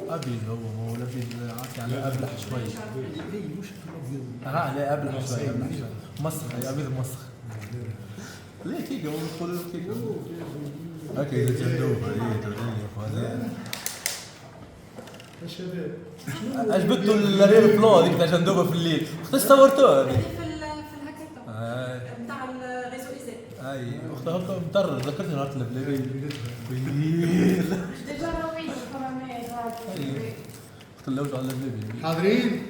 ابيض هو الابيض يعني ابلح شوي. لا ابلح شوي مسخ ابيض مسخ. ليه كيكه هو بيقولوا كيكه هكا اذا جندوبه الشباب عجبتوا الريل بلون هذيك تاع جندوبه في الليل، اختي صورتوها هذيك في الهكاكا نتاع الريزو ايزي. اي اختها هكا مطر ذكرتني نهار البلابي ديجا راويين كمان اخت اللوج على البلابي. حاضرين؟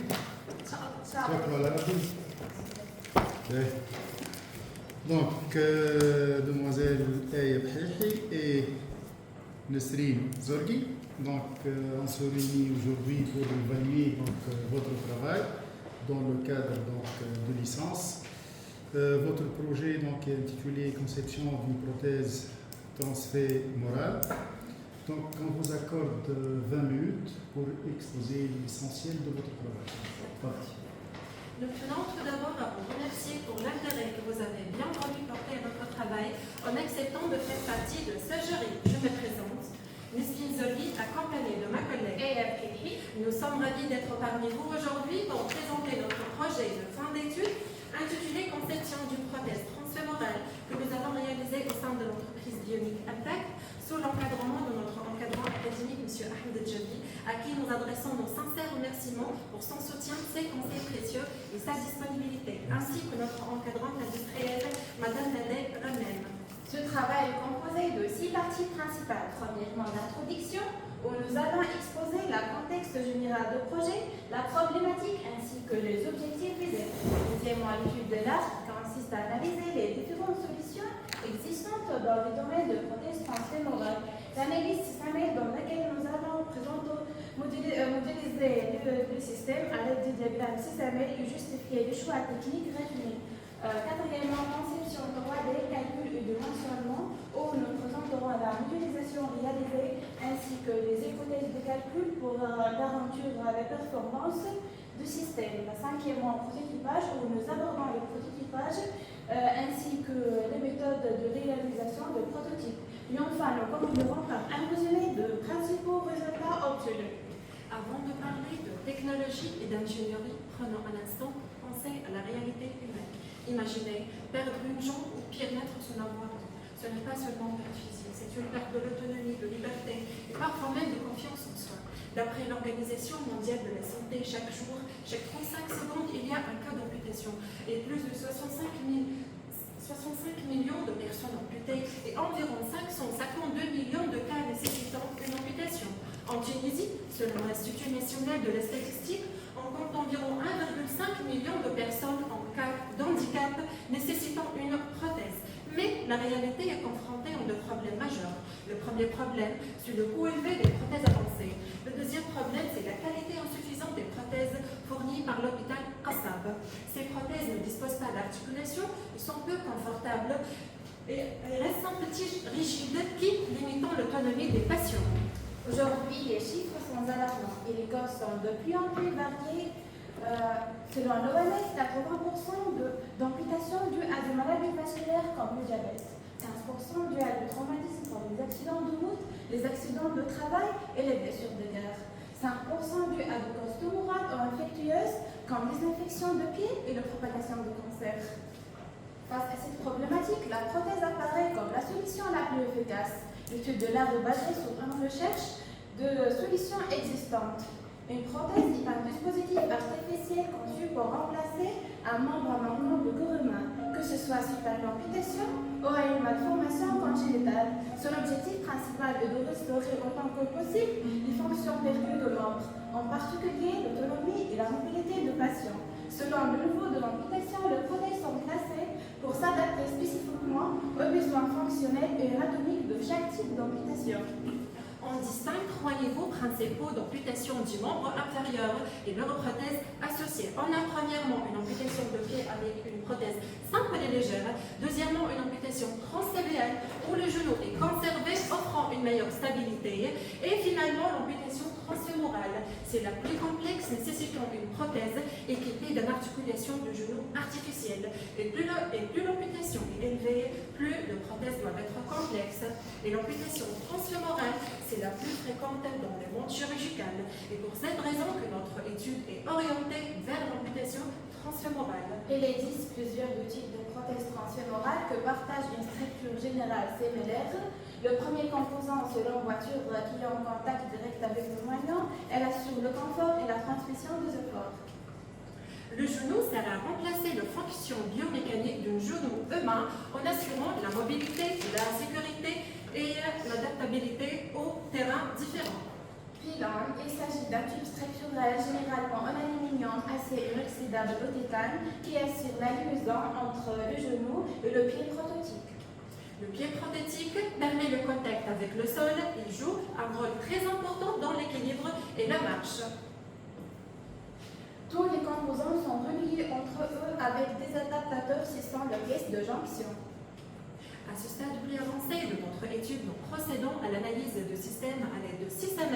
شكرا على ربي. Donc, demoiselle Aya Bhihi et Nesrine Zorgi. Donc, on se réunit aujourd'hui pour évaluer votre travail dans le cadre de licence. Votre projet est intitulé Conception d'une prothèse transfert moral. Donc, on vous accorde 20 minutes pour exposer l'essentiel de votre travail. Parti. Nous tenons tout d'abord à vous remercier pour l'intérêt que vous avez bien voulu porter à notre travail en acceptant de faire partie de ce jury. Je me présente, Nesrine Zorgi, accompagnée de ma collègue Aya Bhihi. Nous sommes ravis d'être parmi vous aujourd'hui pour présenter notre projet de fin d'études intitulé Conception d'une prothèse transfémorale que nous avons réalisé au sein de l'entreprise bionique Attac sous l'encadrement de notre encadrant académique, M. Ahmed Djabi, à qui nous adressons nos sincères remerciements pour son soutien, ses conseils précieux et sa disponibilité, ainsi que notre encadrante industrielle, Mme Nadeg elle-même. Ce travail est composé de 6 parties principales. Premièrement, l'introduction, où nous allons exposer le contexte général du projet, la problématique ainsi que les objectifs visés. Deuxièmement, l'étude de l'art, qui consiste à analyser les différentes solutions existantes dans le domaine de prothèse transfémorale. L'analyse systémique dans laquelle nous allons modéliser le système à l'aide du diagramme systémique et justifier les choix techniques retenus. Quatrièmement, conception 3D, calcul et dimensionnement, où nous présenterons la modélisation réalisée ainsi que les hypothèses de calcul pour garantir la performance du système. Cinquièmement, prototypage, où nous abordons le prototypage ainsi que les méthodes de réalisation de prototypes. Et enfin, nous conclurons par un résumé de principaux résultats obtenus. Avant de parler de technologie et d'ingénierie, prenons un instant pour penser à la réalité humaine. Imaginez perdre une jambe ou pire mettre son avoir. Ce n'est pas seulement une perte physique, c'est une perte de l'autonomie, de liberté et parfois même de confiance en soi. D'après l'Organisation mondiale de la santé, chaque jour, chaque 35 secondes, il y a un cas d'amputation et plus de 65 millions de personnes amputées et environ 552 millions de cas nécessitant une amputation. En Tunisie, selon l'Institut national de la statistique, on compte environ 1,5 million de personnes en cas d'handicap nécessitant une prothèse. Mais la réalité est confrontée à deux problèmes majeurs. Le premier problème, c'est le coût élevé des prothèses avancées. Le deuxième problème, c'est la qualité insuffisante des prothèses fournies par l'hôpital Qassab. Ces prothèses ne disposent pas d'articulation, sont peu confortables et restent un petit rigide qui limitant l'autonomie des patients. Aujourd'hui, les chiffres sont alarmants et les causes sont de plus en plus variées. Selon l'OMS, 80% d'amputation dues à des maladies vasculaires comme le diabète, 15% dues à des traumatismes comme les accidents de route, les accidents de travail et les blessures de guerre, 5% dues à des causes tumorales ou infectieuses comme les infections de pied et la propagation de cancer. Face à cette problématique, la prothèse apparaît comme la solution la plus efficace. L'étude de l'art est basée sur une recherche de solutions existantes. Une prothèse est un dispositif artificiel conçu pour remplacer un membre du corps humain, que ce soit suite à une amputation ou à une malformation congénitale. Son objectif principal est de restaurer autant que possible les fonctions perdues de l'membre, en particulier l'autonomie et la mobilité du patient. Selon le niveau de l'amputation, les prothèses sont classées pour s'adapter spécifiquement aux besoins fonctionnels et anatomiques de chaque type d'amputation. On distingue 3 niveaux principaux d'amputation du membre inférieur et leur prothèse associée. On a premièrement une amputation de pied avec une prothèse simple et légère. Deuxièmement, une amputation translabiale où le genou est conservé, offrant une meilleure stabilité. Et finalement, l'amputation transfémorale. C'est la plus complexe, nécessitant une prothèse équipée d'une articulation de genou artificielle. Et plus l'amputation est élevée, plus les prothèses doivent être complexes. Et l'amputation transfémorale, c'est la plus fréquente dans le monde chirurgical. Et pour cette raison que notre étude est orientée vers l'amputation transfémorale. Il existe plusieurs types de prothèses transfémorales que partagent une structure générale similaire. Le premier composant, selon voiture qui est en contact direct avec le moignon, elle assure le confort et la transmission des efforts. Le genou sert à remplacer la fonction biomécanique d'un genou humain en assurant la mobilité, la sécurité et l'adaptabilité aux terrains différents. Pilon, il s'agit d'un tube structurel généralement en aluminium acier inoxydable au tétane qui assure la liaison entre le genou et le pied prothétique. Le pied prothétique permet le contact avec le sol. Il joue un rôle très important dans l'équilibre et la marche. Tous les composants sont reliés entre eux avec des adaptateurs sont les pièces de jonction. À ce stade plus avancé de notre étude, nous procédons à l'analyse de système à l'aide de systèmes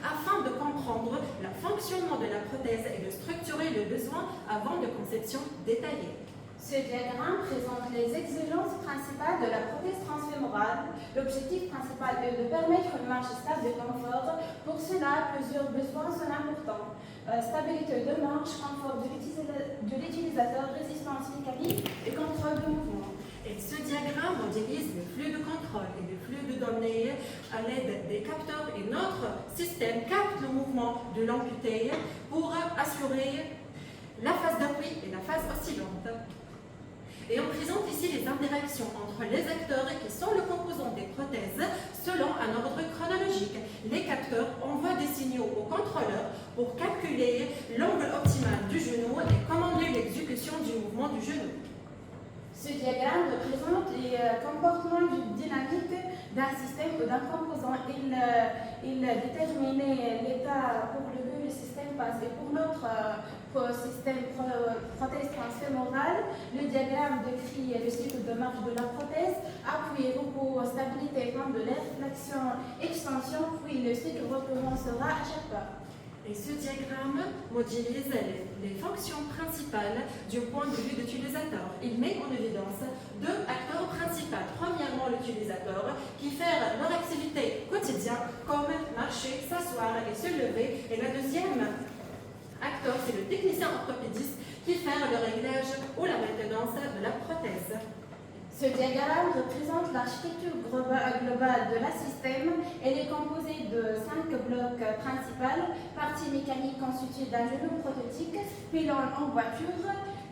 afin de comprendre le fonctionnement de la prothèse et de structurer le besoin avant de conception détaillée. Ce diagramme présente les exigences principales de la prothèse transfémorale. L'objectif principal est de permettre une marche stable et confort. Pour cela, plusieurs besoins sont importants. Stabilité de marche, confort de l'utilisateur, résistance mécanique et contrôle de mouvement. Et ce diagramme modélise le flux de contrôle et le flux de données à l'aide des capteurs et notre système capte le mouvement de l'amputé pour assurer la phase d'appui et la phase oscillante. Et on présente ici les interactions entre les acteurs qui sont le composant des prothèses selon un ordre chronologique. Les capteurs envoient des signaux au contrôleur pour calculer l'angle optimal du genou et commander l'exécution du mouvement du genou. Ce diagramme représente les comportements dynamiques d'un système ou d'un composant. Il détermine l'état pour lequel le système passe. Et pour notre système prothèse transfémorale, le diagramme décrit le cycle de marche de la prothèse, appui, repos, stabilité, pendulaire, flexion, extension, puis le cycle recommencera à chaque pas. Et ce diagramme modélise les fonctions principales du point de vue d'utilisateur. Il met en évidence deux acteurs principaux. Premièrement, l'utilisateur qui fait leur activité quotidienne comme marcher, s'asseoir et se lever. Et le deuxième acteur, c'est le technicien orthopédiste qui fait le réglage ou la maintenance de la prothèse. Ce diagramme représente l'architecture globale de la système. Elle est composée de 5 blocs principaux, partie mécanique constituée d'un genou prothétique, pylône en voiture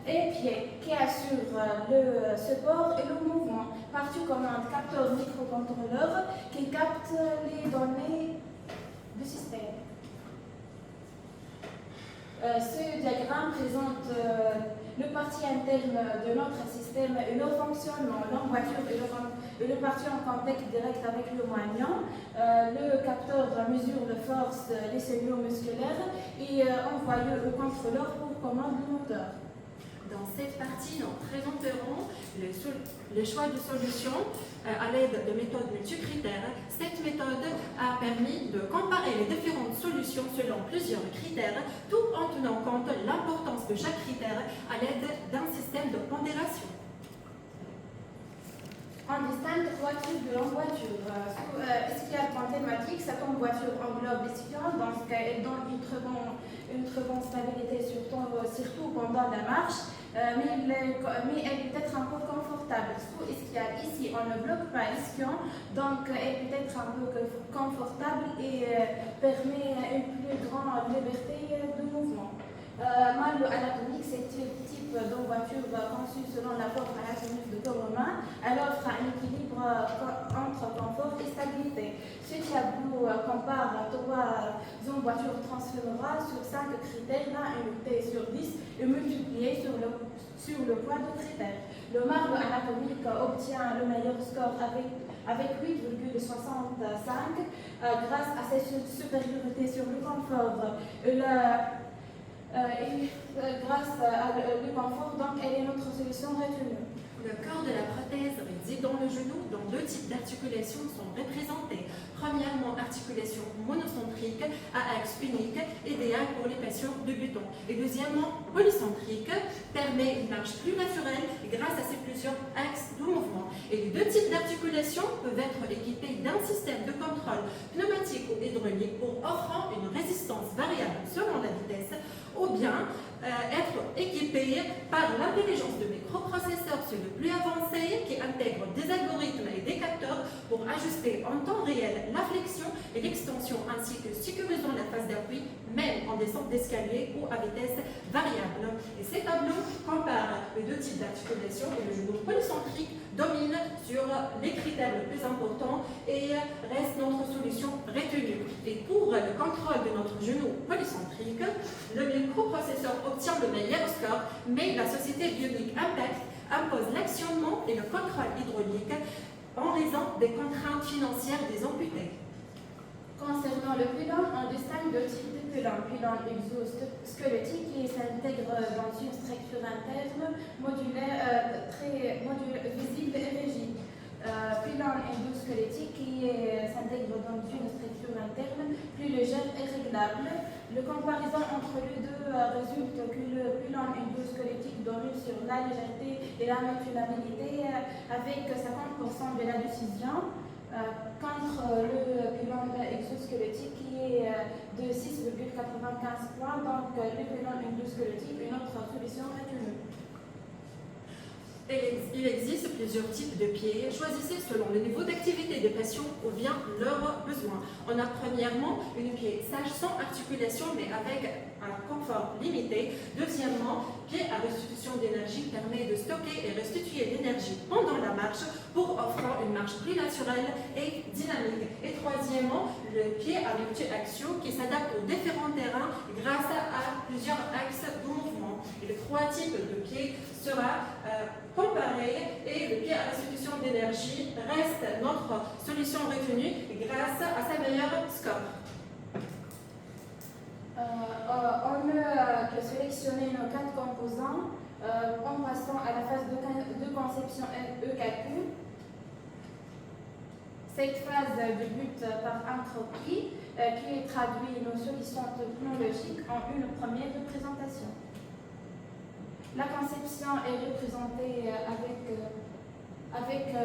et pied qui assurent le support et le mouvement. Partie commande, capteur microcontrôleur qui capte les données du système. Ce diagramme présente le partie interne de notre système et le fonctionnement, l'emboîture et le partie en contact direct avec le moignon. Le capteur mesure la force des cellules musculaires et envoie au contrôleur pour commande le moteur. Dans cette partie, nous présenterons le choix de solutions à l'aide de méthodes multicritères. Cette méthode a permis de comparer les différentes solutions selon plusieurs critères, tout en tenant compte de l'importance de chaque critère à l'aide d'un système de pondération. On distingue trois types de l'emboîture. Esquiade thématique, cette emboîture englobe l'esquiade, donc elle donne une très bonne stabilité, surtout pendant la marche, mais elle peut être un peu confortable. Sous esquiade, ici, on ne bloque pas l'esquion, donc elle peut être un peu confortable et permet une plus grande liberté de mouvement. Mal anatomique, c'est un type d'emboîture conçue selon la forme anatomique de corps humain. Elle offre un équilibre entre confort et stabilité. Ce tableau compare trois emboîtures transférorales sur 5 critères, là unité sur 10 et multiplié sur le poids de critères. Le marbre anatomique obtient le meilleur score avec 8,65 grâce à sa supériorité sur le confort. Grâce à le confort, donc elle est notre solution retenue. Le corps de la prothèse réside dans le genou, dont deux types d'articulations sont représentés. Premièrement, articulation monocentrique à axe unique, idéal pour les patients débutants. Et deuxièmement, polycentrique, permet une marche plus naturelle grâce à ses plusieurs axes de mouvement. Et les deux types d'articulations peuvent être équipés d'un système de contrôle pneumatique ou hydraulique pour offrant une résistance variable selon la vitesse, ou bien être équipés par l'intelligence de microprocesseurs sur le plus avancé qui intègrent des algorithmes et des capteurs pour ajuster en temps réel la flexion et l'extension ainsi que sécurisant la phase d'appui même en descente d'escalier ou à vitesse variable. Et ces tableaux comparent les deux types d'articulation et le genou polycentrique domine sur les critères les plus importants et reste notre solution retenue. Et pour le contrôle de notre genou polycentrique, le microprocesseur obtient le meilleur score, mais la société Bionic Impact impose l'actionnement et le contrôle hydraulique en raison des contraintes financières des amputés. Concernant le pylône, on distingue deux types de pylônes. Pylône exosquelettique qui s'intègre dans une structure interne modulaire, visible et rigide. Pylône endosquelettique qui s'intègre dans une structure interne plus légère et réglable. Le comparaison entre les deux résulte que le pylône endosquelettique domine sur la légèreté et la maintenabilité avec 50% de la décision. Contre le pylône exosquelettique qui est de 6,95 points, donc le pylône endosquelettique est une autre solution retenue. Il existe plusieurs types de pieds. Choisissez selon le niveau d'activité des patients ou bien leurs besoins. On a premièrement une pied sage sans articulation mais avec un confort limité. Deuxièmement, pied à restitution d'énergie permet de stocker et restituer l'énergie pendant la marche pour offrir une marche plus naturelle et dynamique. Et troisièmement, le pied à multi-action qui s'adapte aux différents terrains grâce à plusieurs axes de mouvement. Et le trois types de pieds sera comparé et le pied à restitution d'énergie reste notre solution retenue grâce à sa meilleure score. On peut sélectionner nos 4 composants en passant à la phase de conception et calcul. Cette phase débute par un croquis qui traduit nos solutions technologiques en une première représentation. La conception est représentée avec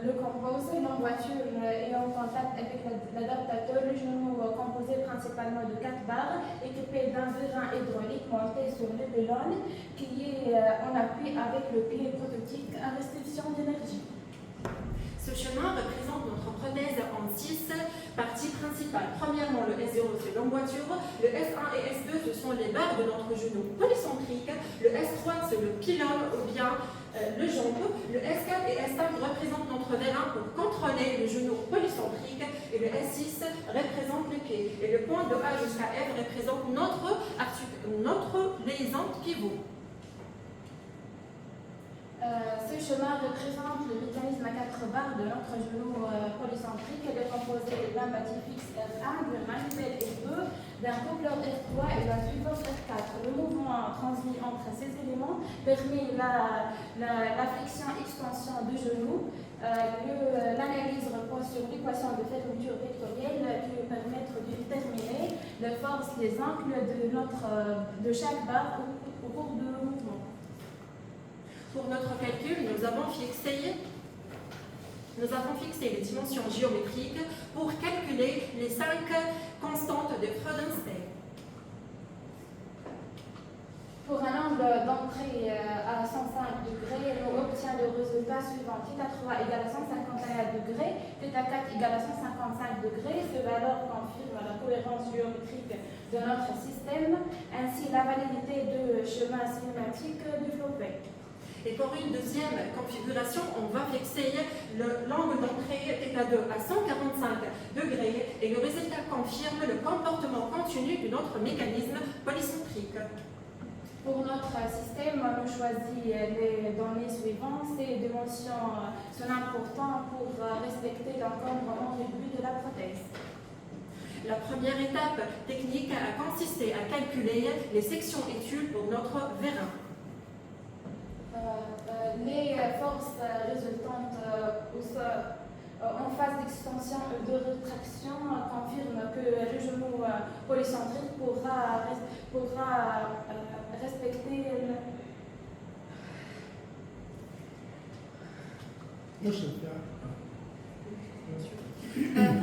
le composé, l'emboîture et en contact avec l'adaptateur, le genou composé principalement de 4 barres équipé d'un vérin hydraulique monté sur le pylône qui est en appui avec le pied prototype à restriction d'énergie. Ce chemin représente notre prothèse en 6 parties principales. Premièrement, le S0, c'est l'emboîture. Le S1 et S2, ce sont les barres de notre genou polycentrique. Le S3, c'est le pylône ou bien le jambe. Le S4 et S5 représentent notre vérin pour contrôler le genou polycentrique. Et le S6 représente les pieds. Et le point de A jusqu'à F représente notre liaison pivot. Ce chemin représente le mécanisme à 4 barres de notre genou polycentrique. Elle est composée d'un bâti fixe R1, d'un manuel R2, d'un coupleur R3 et d'un suivant R4. Le mouvement transmis entre ces éléments permet la flexion-extension du genou. L'analyse repose sur l'équation de fermeture vectorielle qui permet de déterminer la force des angles de chaque barre au cours du mouvement. Pour notre calcul, nous avons fixé les dimensions géométriques pour calculer les 5 constantes de Freudenstein. Pour un angle d'entrée à 105 degrés, on obtient le résultat suivant. θ3 égale à 151 degrés, θ4 égale à 155 degrés. Ce valeur confirme la cohérence géométrique de notre système, ainsi la validité du chemin cinématique développé. Et pour une deuxième configuration, on va fixer l'angle d'entrée θ2 à 145 degrés et le résultat confirme le comportement continu de notre mécanisme polycentrique. Pour notre système, on choisit les données suivantes. Ces dimensions sont importantes pour respecter l'encombrement réduit de la prothèse. La première étape technique a consisté à calculer les sections études pour notre vérin. Les forces résultantes en phase d'extension et de rétraction confirment que le genou polycentrique pourra respecter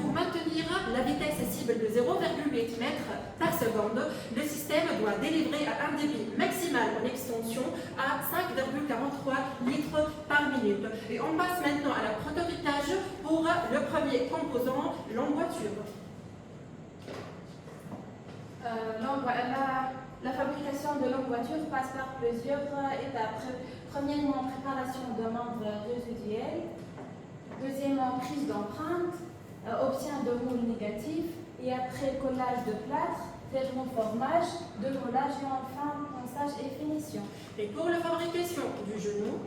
Pour maintenir la vitesse cible de 0,8 mètres par seconde, le système doit délivrer un débit maximal en extension à 5,43 litres par minute. Et on passe maintenant à la prototypage pour le premier composant, l'emboîture. La fabrication de l'emboîture passe par plusieurs étapes. Premièrement, préparation de membres résiduels. Deuxièmement, prise d'empreinte, obtient de moules négatifs. Et après collage de plâtre, thermoformage, démoulage et enfin ponçage et finition. Et pour la fabrication du genou,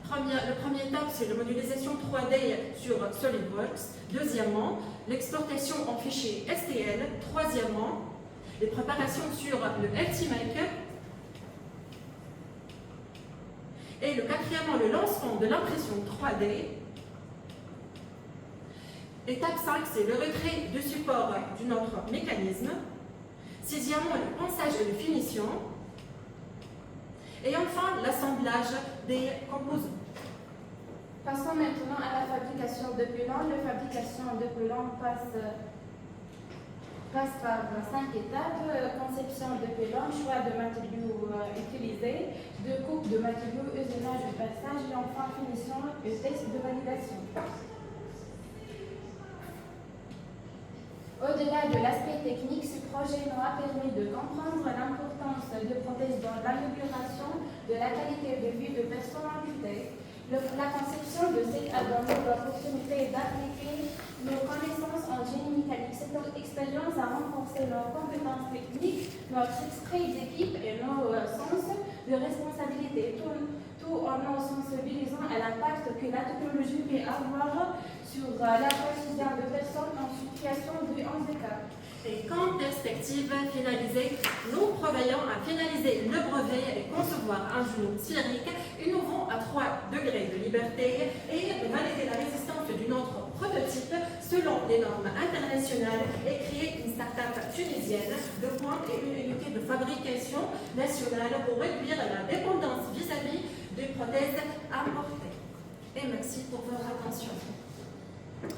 la première étape, c'est la modélisation 3D sur SolidWorks. Deuxièmement, l'exportation en fichier STL. Troisièmement, les préparations sur le Ultimate. Et le quatrièmement, le lancement de l'impression 3D. Étape 5, c'est le retrait du support du notre mécanisme. Sixièmement, le ponçage et la finition. Et enfin, l'assemblage des composants. Passons maintenant à la fabrication de pelants. La fabrication de pelants passe par 5 étapes. Conception de pelants, choix de matériaux utilisés, de coupe de matériaux, usinage de passage et enfin finition et test de validation. Au-delà de l'aspect technique, ce projet nous a permis de comprendre l'importance de prothèses dans l'amélioration de la qualité de vie de personnes amputées. La conception de cette a donné l'opportunité d'appliquer nos connaissances en génie mécanique. Cette expérience a renforcé nos compétences techniques, notre esprit d'équipe et nos sens de responsabilité, tout en nous sensibilisant à l'impact que la technologie peut avoir sur la quotidien de personnes en situation de handicap. Et comme perspective finalisée, nous prévoyons à finaliser le brevet et concevoir un genou sphérique innovant à 3 degrés de liberté et de valider la résistance du notre prototype selon les normes internationales et créer une start-up tunisienne de pointe et une unité de fabrication nationale pour réduire la dépendance vis-à-vis des prothèses importées. Et merci pour votre attention.